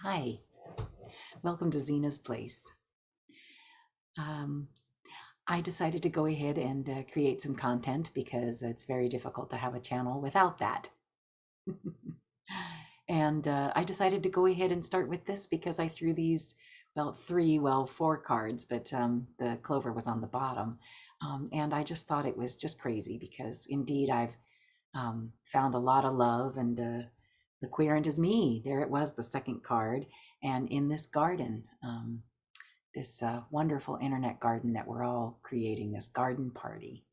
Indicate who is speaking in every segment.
Speaker 1: Hi, welcome to Zina's Place. Um, I decided to go ahead and create some content because it's very difficult to have a channel without that. And I decided to go ahead and start with this because I threw these, four cards, but the clover was on the bottom. And I just thought it was just crazy because indeed I've found a lot of love, and the querent is me. There it was, the second card. And in this garden, this wonderful internet garden that we're all creating, this garden party.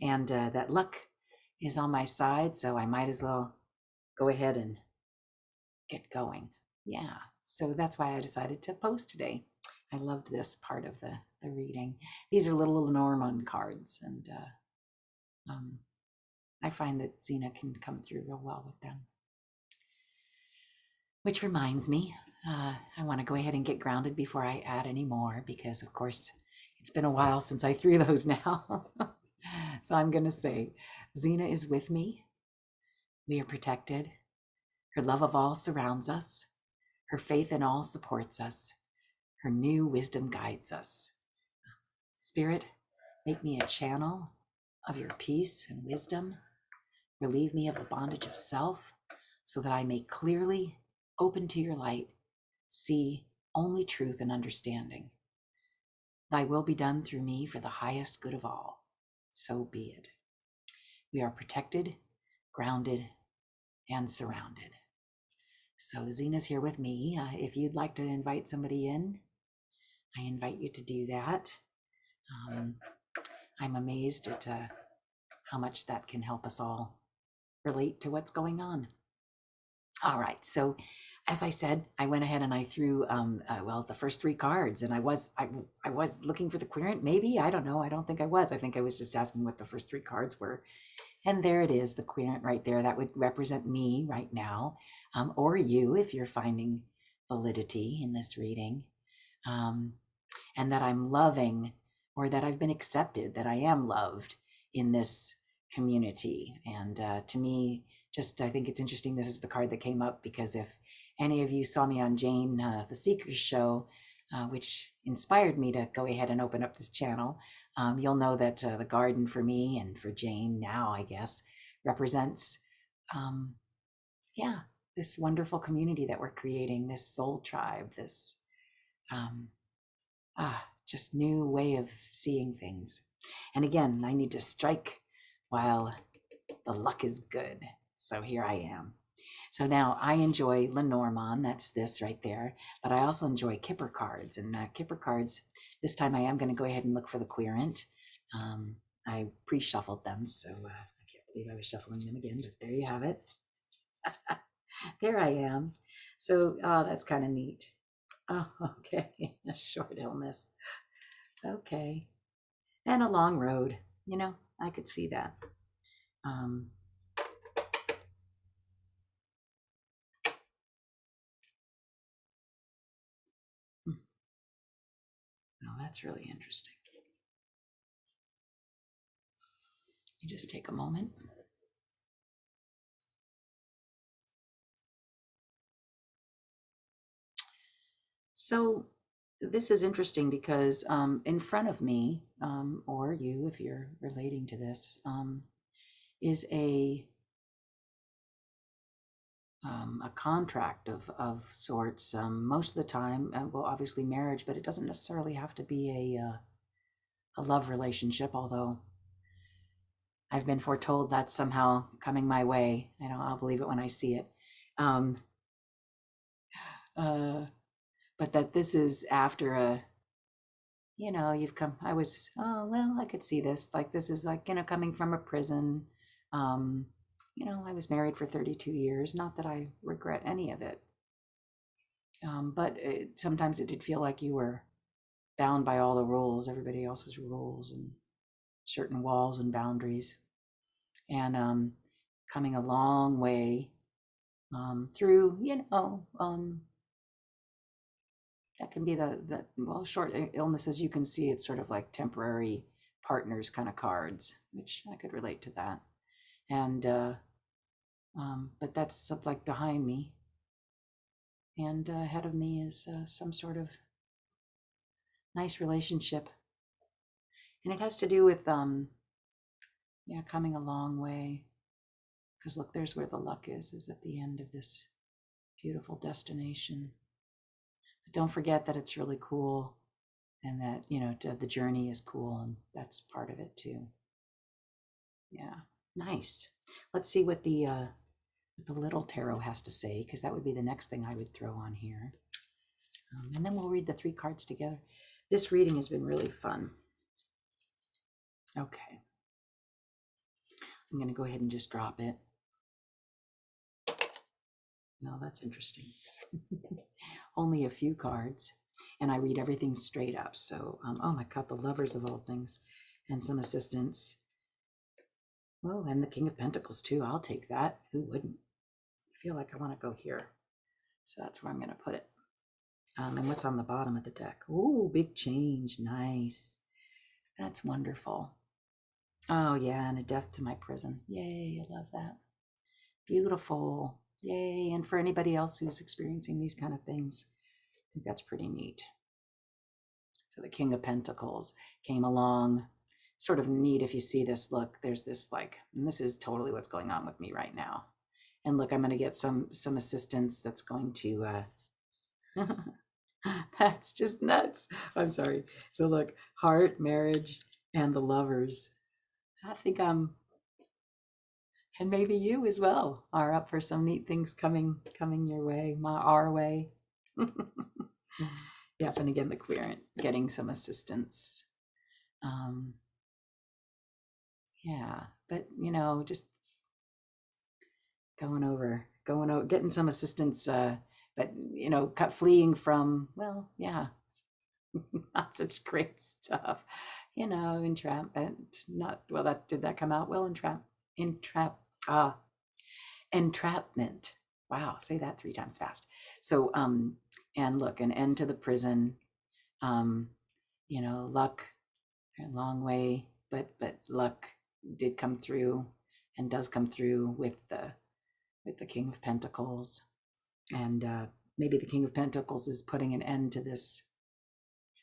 Speaker 1: And that luck is on my side, so I might as well go ahead and get going. Yeah, so that's why I decided to post today. I loved this part of the reading. These are little Lenormand cards, and um, I find that Zina can come through real well with them. Which reminds me, I want to go ahead and get grounded before I add any more because, of course, it's been a while since I threw those now. So I'm going to say, Zina is with me. We are protected. Her love of all surrounds us. Her faith in all supports us. Her new wisdom guides us. Spirit, make me a channel of your peace and wisdom. Relieve me of the bondage of self so that I may clearly, open to your light, see only truth and understanding. Thy will be done through me for the highest good of all. So be it. We are protected, grounded, and surrounded. So Zina's here with me. If you'd like to invite somebody in, I invite you to do that. I'm amazed at how much that can help us all relate to what's going on. All right, so as I said, I went ahead and I threw the first three cards, and I was looking for the querent. Maybe, I don't know. I don't think I was. I think I was just asking what the first three cards were, and there it is, the querent right there. That would represent me right now, or you if you're finding validity in this reading, and that I'm loving, or that I've been accepted, that I am loved in this community. And to me, I think it's interesting. This is the card that came up because if any of you saw me on Jane, the Seekers show, which inspired me to go ahead and open up this channel, you'll know that the garden for me and for Jane now, I guess, represents, this wonderful community that we're creating, this soul tribe, this just new way of seeing things. And again, I need to strike while the luck is good. So here I am. So now I enjoy Lenormand, that's this right there, but I also enjoy Kipper cards. And Kipper cards, this time I am going to go ahead and look for the querent. I pre-shuffled them, so I can't believe I was shuffling them again, but there you have it. There I am. So that's kind of neat. Oh, okay, a short illness. Okay, and a long road. I could see that. Um, oh, that's really interesting. You just take a moment. So this is interesting because in front of me, or you, if you're relating to this, is a contract of sorts. Most of the time, well, obviously marriage, but it doesn't necessarily have to be a love relationship. Although I've been foretold that's somehow coming my way. I'll believe it when I see it. Um, but that this is after you've come, I could see this, like, this is like, coming from a prison. Um, I was married for 32 years, not that I regret any of it. But sometimes it did feel like you were bound by all the rules, everybody else's rules, and certain walls and boundaries. And coming a long way through, that can be short illnesses. You can see it's sort of like temporary partners kind of cards, which I could relate to that. And but that's like behind me. And ahead of me is some sort of nice relationship. And it has to do with, yeah, coming a long way. Because look, there's where the luck is at the end of this beautiful destination. But don't forget that it's really cool and that, you know, the journey is cool and that's part of it too. Yeah, nice. Let's see what the little tarot has to say, because that would be the next thing I would throw on here. And then we'll read the 3 cards together. This reading has been really fun. Okay. I'm going to go ahead and just drop it. No, that's interesting. Only a few cards. And I read everything straight up. So, oh my God, the Lovers of all things. And some assistance. Oh, and the King of Pentacles too. I'll take that. Who wouldn't? I feel like I want to go here. So that's where I'm going to put it. And what's on the bottom of the deck? Ooh, big change. Nice. That's wonderful. Oh, yeah, and a death to my prison. Yay, I love that. Beautiful. Yay. And for anybody else who's experiencing these kind of things, I think that's pretty neat. So the King of Pentacles came along. Sort of neat if you see this. Look, there's this like, and this is totally what's going on with me right now. And look, I'm going to get some assistance that's going to, that's just nuts. I'm sorry. So look, heart, marriage, and the Lovers. I think and maybe you as well are up for some neat things coming your way, our way. Yep, and again, the querent getting some assistance. Yeah, but you know, just going over, getting some assistance. But you know, fleeing from, well, yeah, not such great stuff. You know, entrapment. Not well. Did that come out well? Entrapment. Wow, say that 3 times fast. So, and look, an end to the prison. You know, luck, a long way, but luck did come through and does come through with the King of Pentacles. And maybe the King of Pentacles is putting an end to this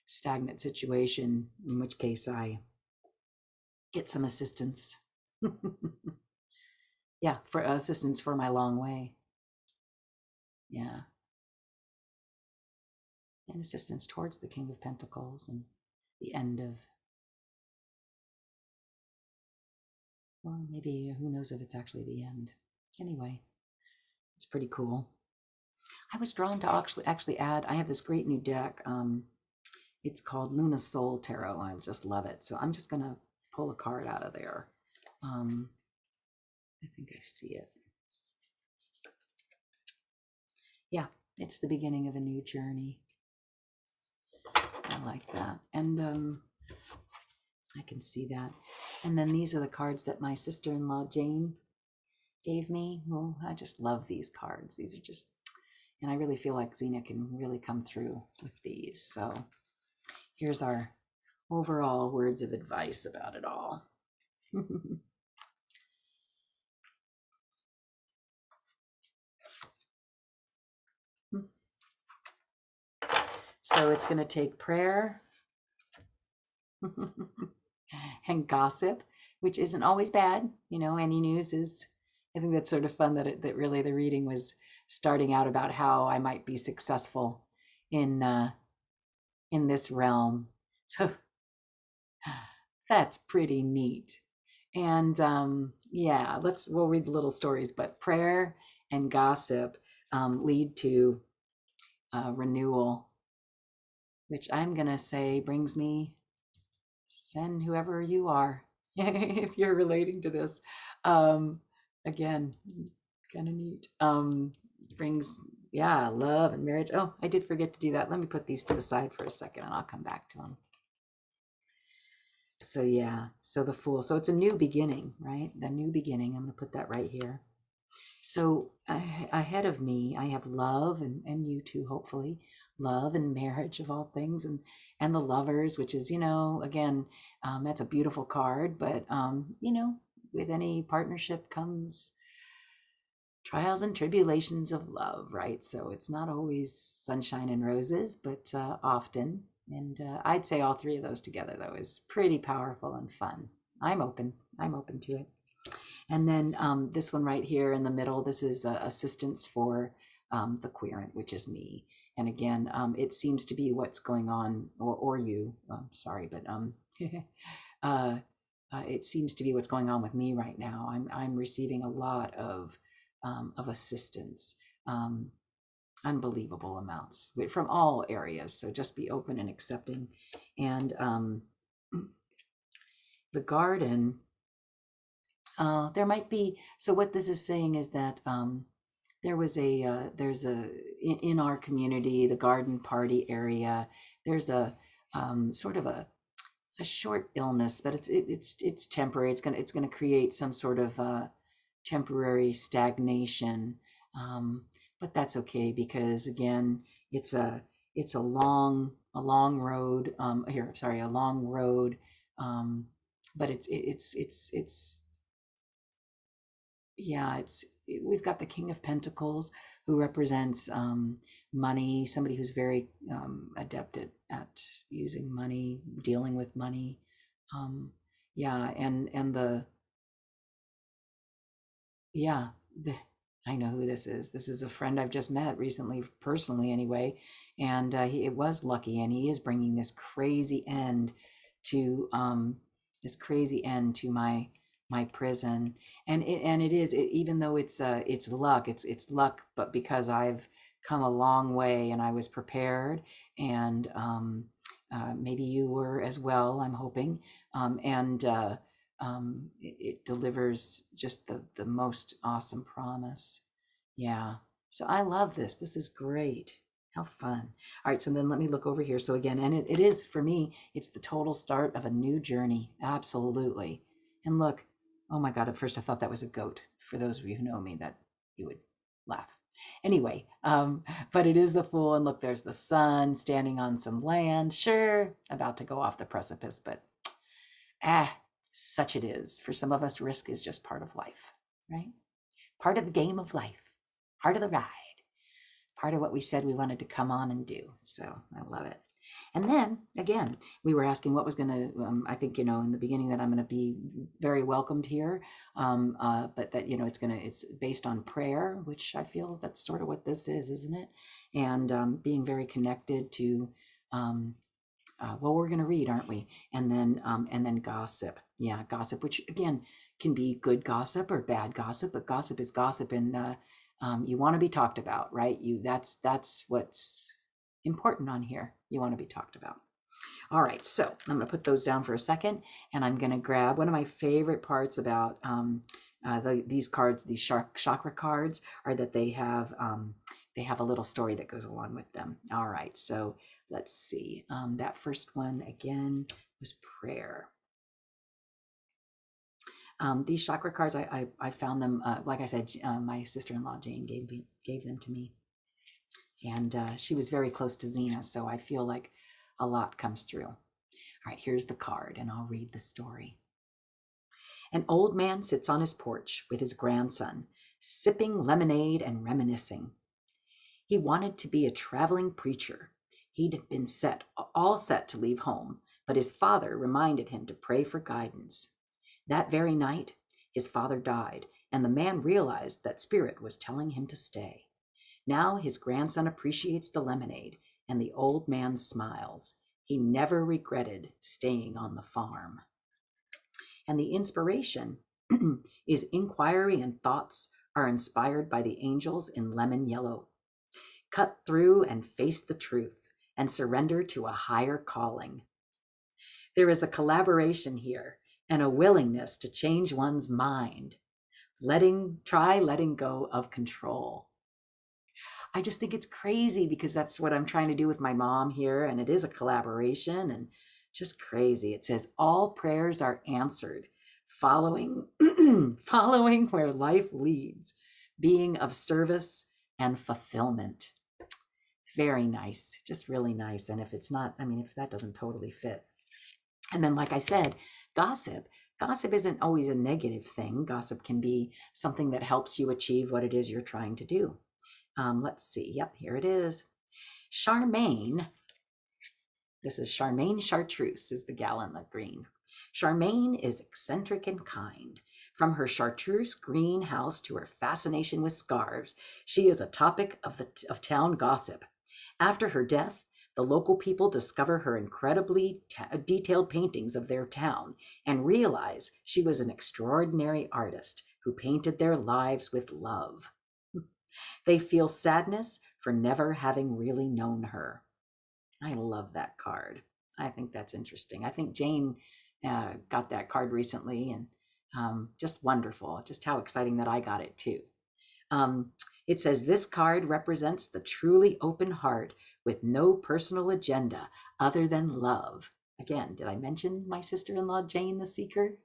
Speaker 1: stagnant situation, in which case I get some assistance. Yeah, for assistance for my long way. Yeah. And assistance towards the King of Pentacles and the end of, well, maybe who knows if it's actually the end. Anyway, it's pretty cool. I was drawn to actually add, I have this great new deck. It's called Luna Soul Tarot. I just love it. So I'm just going to pull a card out of there. I think I see it. Yeah, it's the beginning of a new journey. I like that. And I can see that. And then these are the cards that my sister-in-law Jane gave me. Well, I just love these cards. These are just, and I really feel like Zina can really come through with these. So here's our overall words of advice about it all. So it's going to take prayer and gossip, which isn't always bad. You know, any news is, I think that's sort of fun that really the reading was starting out about how I might be successful in this realm. So that's pretty neat. And yeah, we'll read the little stories, but prayer and gossip lead to renewal, which I'm going to say brings me, send whoever you are, if you're relating to this. Again, kind of neat. Brings, yeah, love and marriage. Oh, I did forget to do that. Let me put these to the side for a second and I'll come back to them. So yeah, so the Fool. So it's a new beginning, right? The new beginning. I'm going to put that right here. So ahead of me, I have love, and you too, hopefully, love and marriage of all things, and the Lovers, which is, you know, again, that's a beautiful card, but you know, with any partnership comes trials and tribulations of love, right? So it's not always sunshine and roses, but often. And I'd say all three of those together, though, is pretty powerful and fun. I'm open. I'm open to it. And then this one right here in the middle, this is assistance for the querent, which is me. And again, it seems to be what's going on, or you. Sorry, but it seems to be what's going on with me right now. I'm receiving a lot of assistance, unbelievable amounts from all areas. So just be open and accepting. And the garden. There might be, so what this is saying is that there's in our community, the garden party area, there's a sort of a short illness, but it's temporary. It's gonna create some sort of temporary stagnation, but that's okay, because again, it's a long road. A long road, but it's yeah, we've got the King of Pentacles, who represents money, somebody who's very adept at using money, dealing with money. Yeah, and yeah, I know who this is. This is a friend I've just met recently, personally anyway, and it was lucky, and he is bringing this crazy end to my prison. And it is, even though it's luck, it's luck, but because I've come a long way and I was prepared, and maybe you were as well, I'm hoping. And it delivers just the most awesome promise. Yeah. So I love this. This is great. How fun. All right. So then let me look over here. So again, and it is, for me, it's the total start of a new journey. Absolutely. And look, oh my God, at first I thought that was a goat. For those of you who know me, that you would laugh. Anyway, but it is the Fool. And look, there's the sun standing on some land. Sure, about to go off the precipice, but such it is. For some of us, risk is just part of life, right? Part of the game of life, part of the ride, part of what we said we wanted to come on and do. So I love it. And then again, we were asking what was going to, I think, in the beginning, that I'm going to be very welcomed here. But that, it's based on prayer, which I feel that's sort of what this is, isn't it? And being very connected to, well, we're going to read, aren't we? And then gossip. Yeah, gossip, which again can be good gossip or bad gossip, but gossip is gossip, and you want to be talked about, right? That's what's important on here. You want to be talked about. All right, so I'm going to put those down for a second, and I'm going to grab one of my favorite parts about these cards, these chakra cards, are that they have a little story that goes along with them. All right, so let's see. That first one again was prayer. These chakra cards, I found them, like I said, my sister-in-law Jane gave them to me, and she was very close to Zina, so I feel like a lot comes through. All right, here's the card, and I'll read the story. An old man sits on his porch with his grandson, sipping lemonade and reminiscing. He wanted to be a traveling preacher. He'd been all set to leave home, but his father reminded him to pray for guidance. That very night, his father died, and the man realized that Spirit was telling him to stay. Now his grandson appreciates the lemonade, and the old man smiles. He never regretted staying on the farm. And the inspiration is inquiry and thoughts are inspired by the angels in lemon yellow. Cut through and face the truth and surrender to a higher calling. There is a collaboration here and a willingness to change one's mind. Letting go of control. I just think it's crazy, because that's what I'm trying to do with my mom here. And it is a collaboration, and just crazy. It says all prayers are answered, following where life leads, being of service and fulfillment. It's very nice, just really nice. And if it's not, if that doesn't totally fit. And then, like I said, gossip gossip isn't always a negative thing. Gossip can be something that helps you achieve what it is you're trying to do. Let's see. Yep, here it is. Charmaine. This is Charmaine Chartreuse, is the gal in the green. Charmaine is eccentric and kind. From her chartreuse green house to her fascination with scarves, she is a topic of town gossip. After her death, the local people discover her incredibly detailed paintings of their town and realize she was an extraordinary artist who painted their lives with love. They feel sadness for never having really known her. I love that card. I think that's interesting. I think Jane got that card recently, and just wonderful. Just how exciting that I got it too. It says, this card represents the truly open heart with no personal agenda other than love. Again, did I mention my sister-in-law, Jane the Seeker?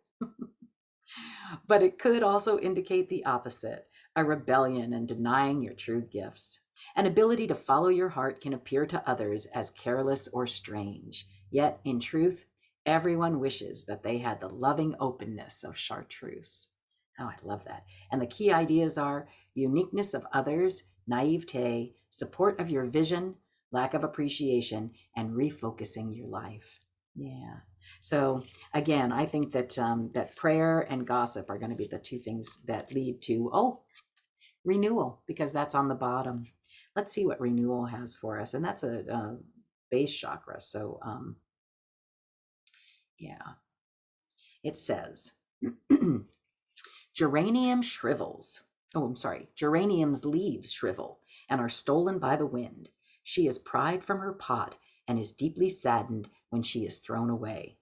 Speaker 1: But it could also indicate the opposite, a rebellion and denying your true gifts. An ability to follow your heart can appear to others as careless or strange. Yet, in truth, everyone wishes that they had the loving openness of chartreuse. Oh, I love that. And the key ideas are uniqueness of others, naivete, support of your vision, lack of appreciation, and refocusing your life. Yeah. So again, I think that that prayer and gossip are going to be the two things that lead to renewal, because that's on the bottom. Let's see what renewal has for us, and that's a base chakra. So yeah, it says geranium shrivels. Oh, I'm sorry. Geranium's leaves shrivel and are stolen by the wind. She is pried from her pot and is deeply saddened when she is thrown away.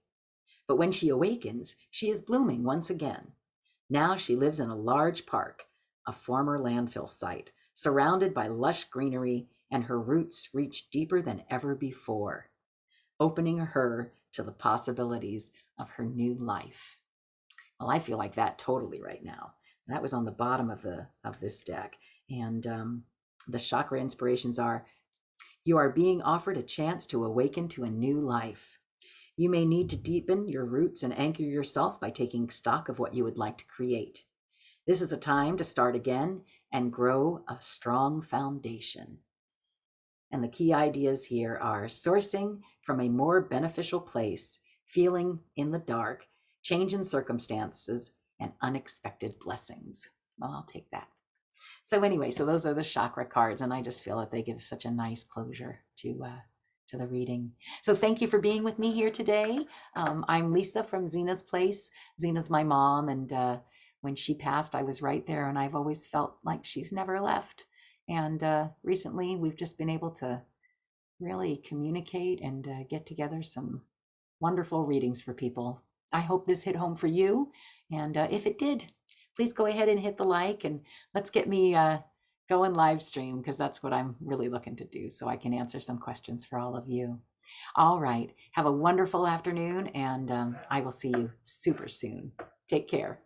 Speaker 1: But when she awakens, she is blooming once again. Now she lives in a large park, a former landfill site, surrounded by lush greenery, and her roots reach deeper than ever before, opening her to the possibilities of her new life. Well, I feel like that totally right now. That was on the bottom of this deck. And the chakra inspirations are, you are being offered a chance to awaken to a new life. You may need to deepen your roots and anchor yourself by taking stock of what you would like to create. This is a time to start again and grow a strong foundation. And the key ideas here are sourcing from a more beneficial place, feeling in the dark, change in circumstances, and unexpected blessings. Well, I'll take that. So anyway, so those are the chakra cards, and I just feel that they give such a nice closure to the reading. So thank you for being with me here today. I'm Lisa from Zina's Place. Zina's my mom, and when she passed, I was right there, and I've always felt like she's never left. And recently, we've just been able to really communicate and get together some wonderful readings for people. I hope this hit home for you, and if it did, please go ahead and hit the like, and let's get me going live stream, because that's what I'm really looking to do, so I can answer some questions for all of you. All right, have a wonderful afternoon, and I will see you super soon. Take care.